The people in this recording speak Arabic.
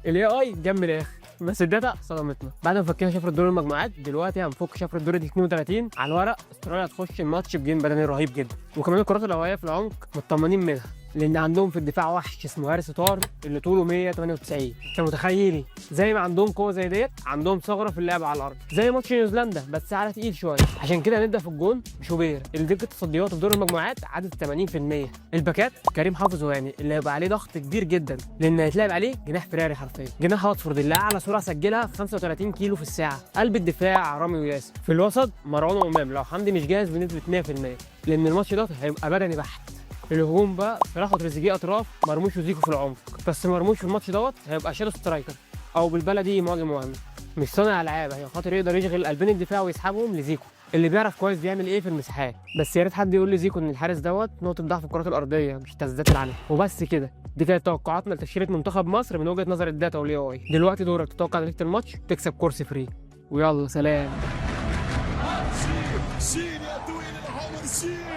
الاي اي جنب الاخر، بس الداتا صدمتنا. بعد ما فكينا شفره دور المجموعات دلوقتي هنفك شفره دور ال 32. على الورق استراليا هتخش الماتش بجيم بدني رهيب جدا، وكمان الكرات الهوائيه في العمق مطمنين منها، لان عندهم في الدفاع وحش اسمه هارس طار اللي طوله 198. انت متخيلي زي ما عندهم قوه زي ديت عندهم ثغره في اللعب على الارض زي ماتش نيوزيلندا بس على تقيل شويه. عشان كده هنبدا في الجون بشوبير اللي دقه تصدياته في دور المجموعات عدت 80%. الباكات كريم حافظ وهاني اللي هيبقى عليه ضغط كبير جدا لان هيتلعب عليه جناح فراري حرفيا. جناح هاتفورد اللي اعلى سرعه سجلها في 35 كيلو في الساعه. قلب الدفاع رامي وياسر. في الوسط مروان وامام لو حمدي مش جاهز بنسبه 100%، لان الماتش ده هيبقى بدني بحت. الهجوم بقى صلاح وتريزيجيه اطراف، مرموش وزيكو في العمق، بس مرموش في الماتش دوت هيبقى شادو سترايكر او بالبلدي مهاجم وهمي، مش صانع العاب، عشان خاطر يقدر يشغل قلبين الدفاع ويسحبهم لزيكو اللي بيعرف كويس بيعمل ايه في المساحات. بس يا ريت حد يقول لزيكو ان الحارس دوت نقطه ضعف الكرات الارضيه مش تسديدات العاليه. وبس كده، دي كانت توقعاتنا لتشكيله منتخب مصر من وجهه نظر الداتا والاي اي. دلوقتي دورك تتوقع نتيجه الماتش تكسب كورس فري، ويلا سلام. شيل يا طويل العمر شيل.